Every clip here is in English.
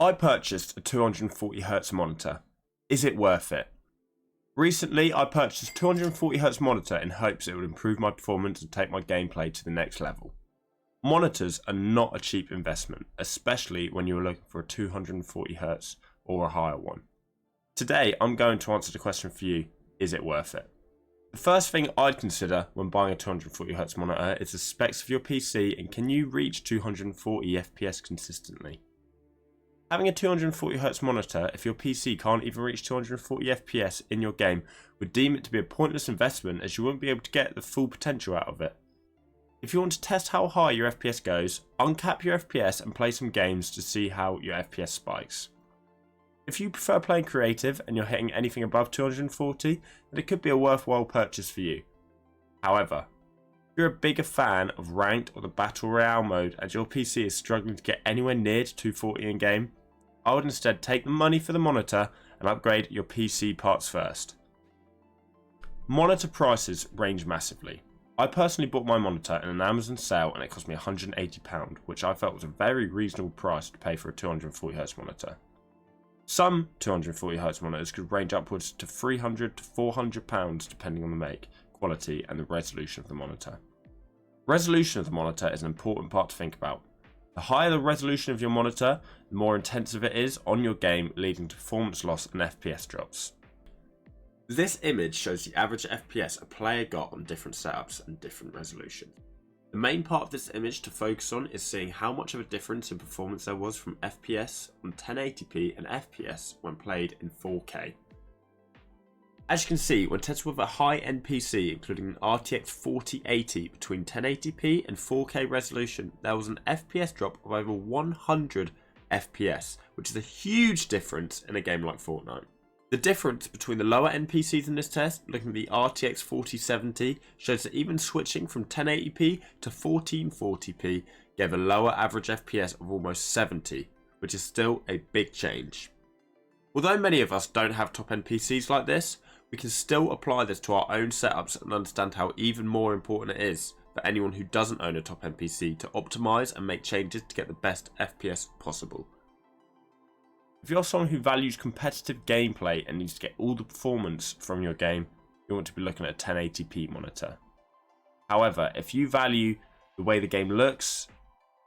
I purchased a 240Hz monitor. Is it worth it? Recently, I purchased a 240Hz monitor in hopes it would improve my performance and take my gameplay to the next level. Monitors are not a cheap investment, especially when you are looking for a 240Hz or a higher one. Today, I'm going to answer the question for you, is it worth it? The first thing I'd consider when buying a 240Hz monitor is the specs of your PC and can you reach 240fps consistently. Having a 240Hz monitor, if your PC can't even reach 240fps in your game, would deem it to be a pointless investment as you won't be able to get the full potential out of it. If you want to test how high your FPS goes, uncap your FPS and play some games to see how your FPS spikes. If you prefer playing creative and you're hitting anything above 240, then it could be a worthwhile purchase for you. However, if you're a bigger fan of ranked or the battle royale mode and your PC is struggling to get anywhere near to 240 in game, I would instead take the money for the monitor and upgrade your PC parts first. Monitor prices range massively. I personally bought my monitor in an Amazon sale and it cost me £180, which I felt was a very reasonable price to pay for a 240Hz monitor. Some 240Hz monitors could range upwards to £300 to £400 depending on the make, quality and the resolution of the monitor. Resolution of the monitor is an important part to think about. The higher the resolution of your monitor, the more intensive it is on your game, leading to performance loss and FPS drops. This image shows the average FPS a player got on different setups and different resolutions. The main part of this image to focus on is seeing how much of a difference in performance there was from FPS on 1080p and FPS when played in 4K. As you can see, when tested with a high-end PC including an RTX 4080 between 1080p and 4K resolution, there was an FPS drop of over 100 FPS, which is a huge difference in a game like Fortnite. The difference between the lower end PCs in this test, looking at the RTX 4070, shows that even switching from 1080p to 1440p gave a lower average FPS of almost 70, which is still a big change. Although many of us don't have top end PCs like this, we can still apply this to our own setups and understand how even more important it is for anyone who doesn't own a top end PC to optimize and make changes to get the best FPS possible. If you're someone who values competitive gameplay and needs to get all the performance from your game, you want to be looking at a 1080p monitor. However, if you value the way the game looks,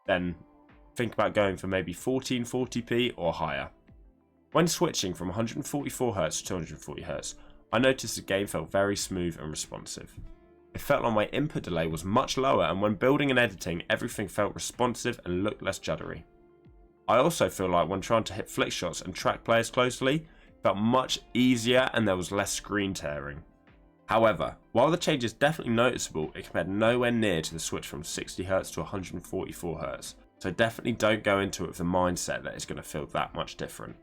then think about going for maybe 1440p or higher. When switching from 144Hz to 240Hz, I noticed the game felt very smooth and responsive. It felt like my input delay was much lower, and when building and editing, everything felt responsive and looked less juddery. I also feel like when trying to hit flick shots and track players closely, it felt much easier and there was less screen tearing. However, while the change is definitely noticeable, it compared nowhere near to the switch from 60Hz to 144Hz, so definitely don't go into it with the mindset that it's going to feel that much different.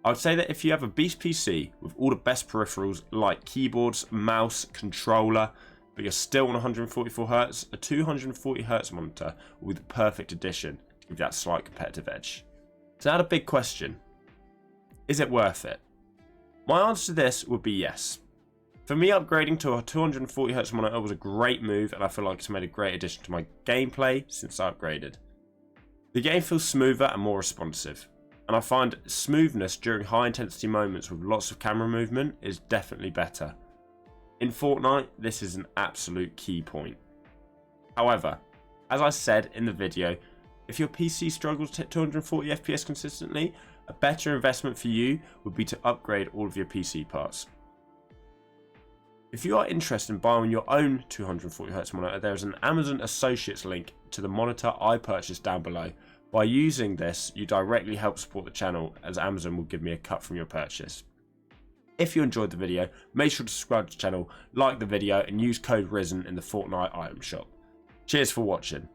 I would say that if you have a beast PC with all the best peripherals like keyboards, mouse, controller, but you're still on 144Hz, a 240Hz monitor will be the perfect addition to give you that slight competitive edge. So now the big question, is it worth it? My answer to this would be yes. For me, upgrading to a 240Hz monitor was a great move and I feel like it's made a great addition to my gameplay since I upgraded. The game feels smoother and more responsive, and I find smoothness during high intensity moments with lots of camera movement is definitely better. In Fortnite, this is an absolute key point. However, as I said in the video, if your PC struggles to hit 240fps consistently, a better investment for you would be to upgrade all of your PC parts. If you are interested in buying your own 240Hz monitor, there is an Amazon Associates link to the monitor I purchased down below. By using this, you directly help support the channel as Amazon will give me a cut from your purchase. If you enjoyed the video, make sure to subscribe to the channel, like the video and use code RISEN in the Fortnite item shop. Cheers for watching.